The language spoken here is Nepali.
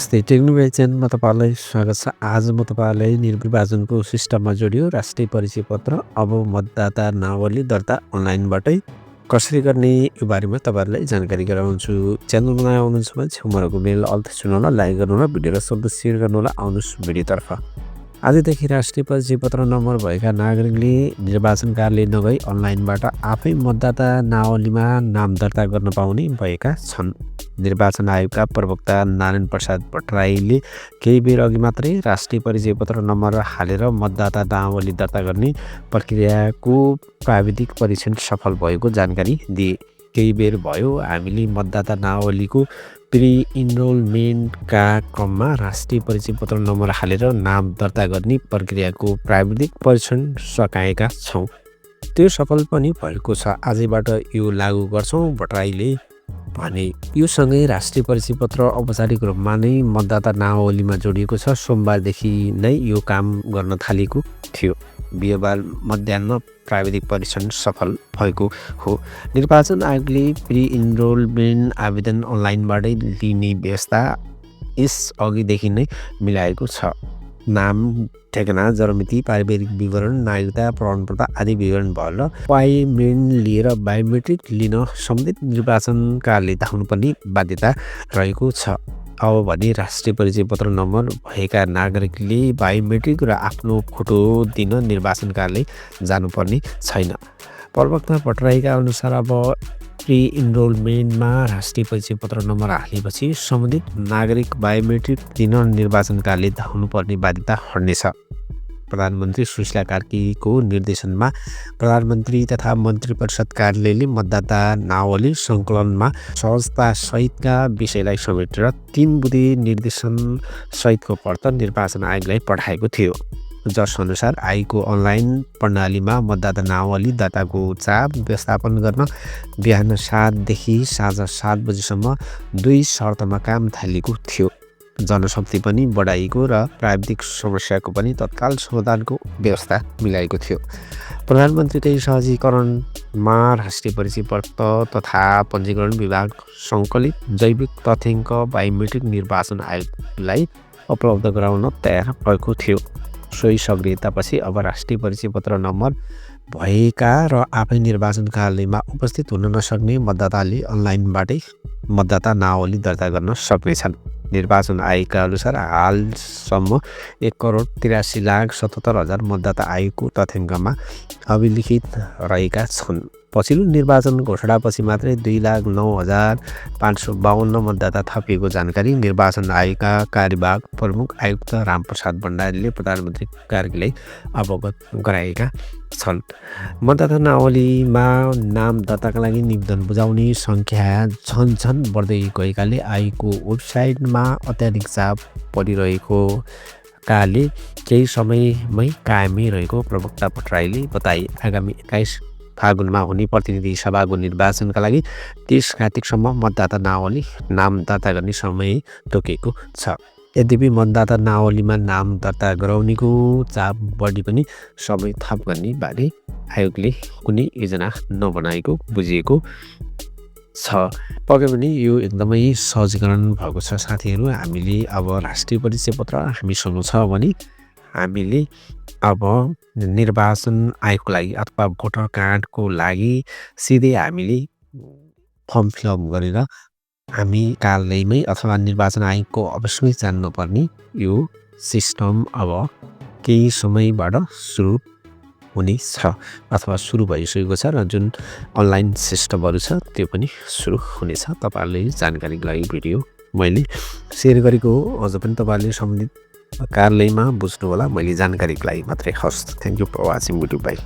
नमस्ते टेक्नोलोजी च्यानलमा तपाईँलाई स्वागत छ। आज म तपाईँलाई निर्वाचनको सिस्टममा जोडियो राष्ट्रिय परिचय पत्र अब मतदाता नावली दर्ता अनलाइनबाटै कसरी गर्ने यो बारेमा तपाईँहरूलाई जानकारी गराउँछु। च्यानलमा नयाँ आउनुहुन्छ भने छेउमा रहेको बेल अल थिच्नु होला, लाइक गर्नु होला, भिडियोलाई सबैले सेयर गर्नु होला। आउनुहोस् भिडियोतर्फ। आजदेखि राष्ट्रिय परिचय पत्र नम्बर भएका नागरिकले निर्वाचन कार्यालय नगई अनलाइनबाट आफै मतदाता नावलीमा नाम दर्ता गर्न पाउने भएका छन्। निर्वाचन आयोगका प्रवक्ता नारायण प्रसाद भट्टराईले केही बेर अघि मात्रै राष्ट्रिय परिचय पत्र नम्बर हालेर मतदाता नावली दर्ता गर्ने प्रक्रियाको प्राविधिक परीक्षण सफल भएको जानकारी दिए। केही बेर भयो हामीले मतदाता नावलीको प्री इनरोलमेन्टका क्रममा राष्ट्रिय परिचय पत्र नम्बर हालेर नाम दर्ता गर्ने प्रक्रियाको प्राविधिक परीक्षण सकाएका छौँ। त्यो सफल पनि भएको छ। आजैबाट यो लागू गर्छौँ भट्टराईले भने। यो सँगै राष्ट्रिय परिचय पत्र औपचारिक रूपमा नै मतदाता नावलीमा जोडिएको छ। सोमबारदेखि नै यो काम गर्न थालेको थियो। बिहिबार मध्याह्न प्राविधिक परीक्षण सफल भएको हो। निर्वाचन आयोगले प्री इनरोलमेन्ट आवेदन अनलाइनबाटै लिने व्यवस्था यस अघिदेखि नै मिलाएको छ। नाम, ठेगाना, जन्ममिति, पारिवारिक विवरण, नागरिकता प्रमाणपत्र आदि विवरण भएर अपॉइन्टमेन्ट लिएर बायोमेट्रिक लिन सम्बन्धित निर्वाचन कार्यालय धाउनुपर्ने बाध्यता रहेको छ। अब भने राष्ट्रिय परिचय पत्र नम्बर भएका नागरिकले बायोमेट्रिक र आफ्नो फोटो दिन निर्वाचन कार्यालय जानुपर्ने छैन। प्रवक्ता भट्टराईका अनुसार अब प्री इनरोलमेन्टमा राष्ट्रिय परिचय पत्र नम्बर हालेपछि सम्बन्धित नागरिक बायोमेट्रिक दिन निर्वाचन कार्यालय धाउनुपर्ने बाध्यता हट्नेछ। प्रधानमन्त्री सुशीला कार्कीको निर्देशनमा प्रधानमन्त्री तथा मन्त्री परिषद कार्यालयले मतदाता नावली सङ्कलनमा सहजतासहितका विषयलाई समेटेर 3 बुँदे निर्देशन सहितको पत्र निर्वाचन आयोगलाई पठाएको थियो। जसअनुसार आयोगको अनलाइन प्रणालीमा मतदाता नावली दर्ताको चाप व्यवस्थापन गर्न बिहान 7 देखि साँझ 7 बजीसम्म 2 शर्तमा काम थालिएको थियो। जनशक्ति पनि बढाइएको र प्राविधिक समस्याको पनि तत्काल समाधानको व्यवस्था मिलाएको थियो। प्रधानमन्त्रीकै सहजीकरणमा राष्ट्रिय परिचय पत्र तथा पञ्जीकरण विभाग सङ्कलित जैविक तथ्याङ्क बायोमेट्रिक निर्वाचन आयोगलाई उपलब्ध गराउन तयार भएको थियो। सोही सक्रियतापछि अब राष्ट्रिय परिचय पत्र नम्बर भएका र आफै निर्वाचन कार्यालयमा उपस्थित हुन नसक्ने मतदाताले अनलाइनबाटै मतदाता नावली दर्ता गर्न सक्नेछन्। निर्वाचन आयोगका अनुसार हालसम्म 1,83,77,000 मतदाता आयोगको तथ्याङ्कमा अभिलिखित रहेका छन्। पछिल्लो निर्वाचन घोषणापछि मात्रै 2,09,552 मतदाता थपिएको जानकारी निर्वाचन आयोगका कार्यवाहक प्रमुख आयुक्त रामप्रसाद भण्डारीले प्रधानमन्त्री कार्यालयलाई अवगत गराएका छन्। मतदाता नावलीमा नाम दर्ताका लागि निवेदन बुझाउने सङ्ख्या झन बढ्दै गएकाले आयोगको वेबसाइटमा अत्याधिक चाप परिरहेकोले केही समयमै कायमै रहेको प्रवक्ता भट्टराईले बताए। आगामी 21 फागुनमा हुने प्रतिनिधि सभाको निर्वाचनका लागि 30 कार्तिकसम्म मतदाता नावली नाम दर्ता गर्ने समय तोकेको छ। यद्यपि मतदाता नावलीमा नाम दर्ता गराउनेको चाप बढी पनि समय थप गर्ने बारे आयोगले कुनै योजना नबनाएको बुझिएको छ। पक्कै पनि यो एकदमै सहजीकरण भएको छ साथीहरू। हामीले अब राष्ट्रिय परिचय पत्र हामीसँग छ भने हामीले अब निर्वाचन आयोगको लागि अथवा भोटर कार्डको लागि सिधै हामीले फर्म फिलअप गरेर हामी कार्यालयमै अथवा निर्वाचन आयोगको अवश्य जान्नुपर्ने यो सिस्टम अब केही समयबाट सुरु हुनेछ अथवा सुरु भइसकेको छ र जुन अनलाइन सिस्टमहरू छ त्यो पनि सुरु हुनेछ। तपाईँहरूले जानकारीको लागि भिडियो मैले सेयर गरेको हो। अझ पनि तपाईँहरूले सम्बन्धित कार्यालयमा बुझ्नु होला। मैले जानकारीको लागि मात्रै। हस्, thank you for watching video. By.